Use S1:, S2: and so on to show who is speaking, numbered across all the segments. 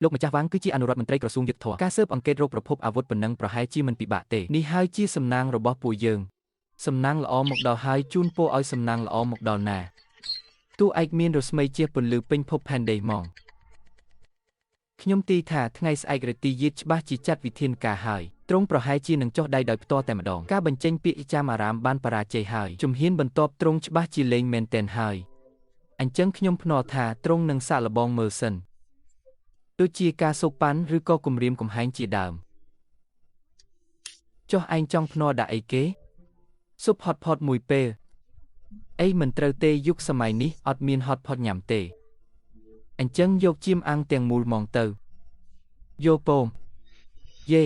S1: លោកម្ចាស់វាងគឺជាអនុរដ្ឋមន្ត្រីក្រសួងយុទ្ធភ័ពការស៊ើបអង្កេតរោគប្រភពអាវុធប៉ុណ្ណឹងប្រហែលជាមិនពិបាកទេនេះហើយជាសំណាងរបស់ពួកយើងសំណាងល្អមកដល់ហើយជូនពរឲ្យសំណាងល្អមកដល់ណាតួឯកមានរស្មីជាពន្លឺពេញភពផែនដីហ្មងខ្ញុំទីថាថ្ងៃស្អែករទីយៀតច្បាស់ជាចាត់វិធានការហើយទ្រង់ប្រហែលជានឹងចុះដៃដោយផ្ទាល់តែម្ដងការបញ្ចេញពាក្យចាមអារាមបានបរាជ័យហើយជំហានបន្ទាប់ទ្រង់ច្បាស់ជាលេងមែនទែនហើយអញ្ចឹងខ្ញុំភ្នាល់ថាទ្រង់នឹងសាកល្បងមើលសិនដូចជាការសូកប៉ាន់ឬក៏គំរាមកំហែងជាដើមចុះឯងចង់ភ្នាល់ដាក់អីគេស៊ុបហត់ផុតមួយពេលអីមិនត្រូវទេយុគសម័យនេះអត់មានហត់ផុតញ៉ាំទេអញ្ចឹងយកជៀមអាំងទាំងមូលហ្មងទៅយកពងយេ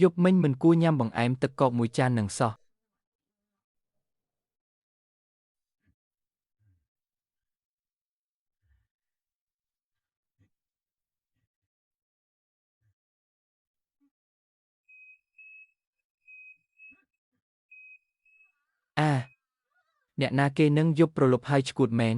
S1: យប់មិញមិនគួរញ៉ាំបង្អែមទឹកកកមួយចាននឹងសោះអ្នកណាគេនឹងយប់ប្រលប់ហើយឈួតមែន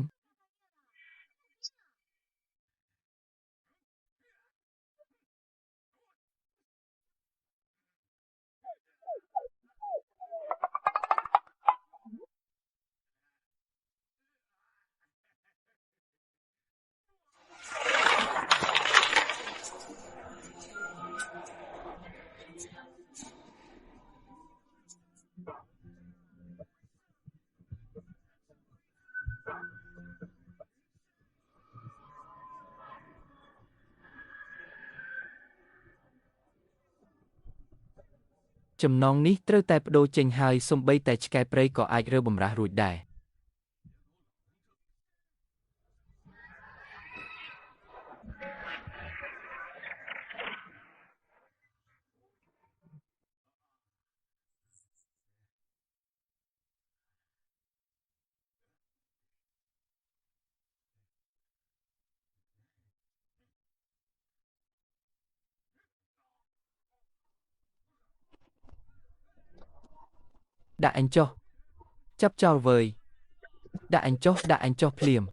S1: ចំណងនេះត្រូវតែបដូរចេញហើយសូម្បីតែឆ្កែព្រៃក៏អាចរើបំរាស់រួចដែរដាក់អញចុះចាប់ចោលវើយដាក់អញចុះភ្លាម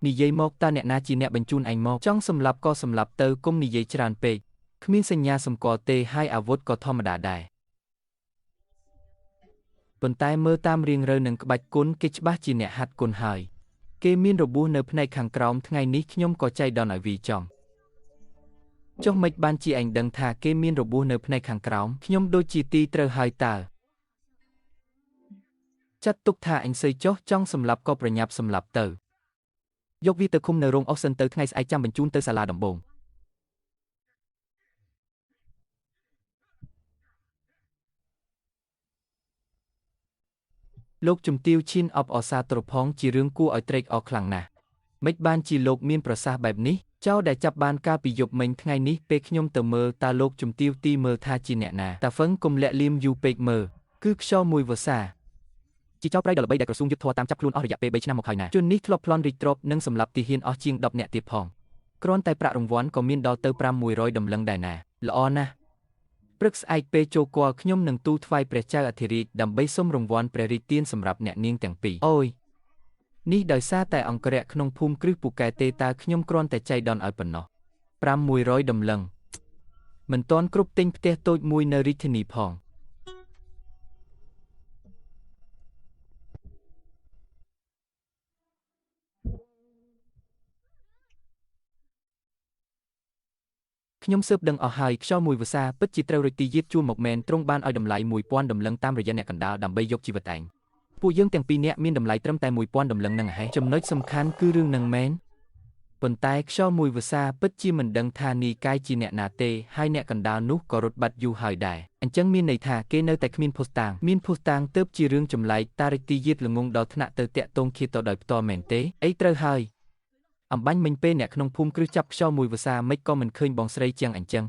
S1: និយាយមកតើអ្នកណាជាអ្នកបញ្ជូនឯងមកចង់សម្លាប់ក៏សម្លាប់ទៅកុំនិយាយច្រើនពេកគ្មានសញ្ញាសម្គាល់ទេហើយអាវុធក៏ធម្មតាដែរប៉ុន្តែមើលតាមរាងរើនឹងក្បាច់គុណគេច្បាស់ជាអ្នកហាត់គុណហើយគេមានរបួសនៅផ្នែកខាងក្រោមថ្ងៃនេះខ្ញុំក៏ចៃដន្យឲ្យវីចំចុះមិនបានជាឯងដឹងថាគេមានរបួសនៅផ្នែកខាងក្រោមខ្ញុំដូចជាទីត្រូវហើយតើចាត់ទុកថាអញសើចចុះចង់សម្លាប់ក៏ប្រញាប់សម្លាប់ទៅយកវាទៅឃុំនៅរោងអុសសិនទៅថ្ងៃស្អែកចាំបញ្ជូនទៅសាលាដំបងលោកជំទាវឈៀនអបអសាទរផងជារឿងគួរឲ្យត្រេកអរខ្លាំងណាស់មិនបានជាលោកមានប្រសាសន៍បែបនេះចៅដែលចាប់បានកាលពីយប់មិញថ្ងៃនេះពេលខ្ញុំទៅមើលតើលោកជំទាវទីមើលថាជាអ្នកណាតាហ្វឹងកុំលាក់លៀមយូរពេកមើលគឺខ្យល់មួយវស្សាជាចៅប្រៃដ៏ល្បីដែលក្រសួងយុទ្ធភ័ពតាមចាប់ខ្លួនអស់រយៈពេល3ឆ្នាំមកហើយណាជននេះធ្លាប់ប្លន់រីកទ្រព្យនិងសម្លាប់ទាហានអស់ជាង10នាក់ទៀតផងគ្រាន់តែប្រាក់រង្វាន់ក៏មានដល់ទៅ500ដំឡឹងដែរណាល្អណាស់ព្រឹកស្អែកពេលចូលគាល់ខ្ញុំនឹងទូលថ្វាយព្រះចៅអធិរាជដើម្បីសុំរង្វាន់ព្រះរាជទានសម្រាប់អ្នកនាងទាំងពីរអូយនេះដោយសារតែអង្គរៈក្នុងភូមិគ្រឹះពូកែទេតើខ្ញុំគ្រាន់តែចៃដន្យឲ្យប៉ុណ្ណោះ500ដំឡឹងមិនទាន់គ្រប់ទិញផ្ទះតូចមួយនៅរាជធានីផងខ្ញុំស៊ើបដឹងអស់ហើយខ្យល់មួយវស្សាពិតជាត្រូវរយទីយៀតជួលមកមែនទ្រង់បានឲ្យតម្លៃ1000ដំឡឹងតាមរយៈអ្នកកណ្ដាលដើម្បីយកជីវិតឯងពួកយើងទាំងពីរនាក់មានតម្លៃត្រឹមតែ1000ដំឡឹងនឹងហេចំណុចសំខាន់គឺរឿងនឹងមែន ប៉ុន្តែខ្យល់មួយវស្សាពិតជាមិនដឹងថានីកាយជាអ្នកណាទេហើយអ្នកកណ្ដាលនោះក៏រត់បាត់យូរហើយដែរអញ្ចឹងមានន័យថាគេនៅតែគ្មានភស្តុតាងមានភស្តុតាងទើបជារឿងចម្លែកតារិកទីយាតល្ងងដល់ថ្នាក់ទៅតាក់ទងឃាតដោយផ្ទាល់មែនទេអីត្រូវហើយអំបាញ់មិញពេលអ្នកក្នុងភូមិគ្រឹះចាប់ខ្យល់មួយវស្សាមិនក៏មិនឃើញបងស្រីជាងអញ្ចឹង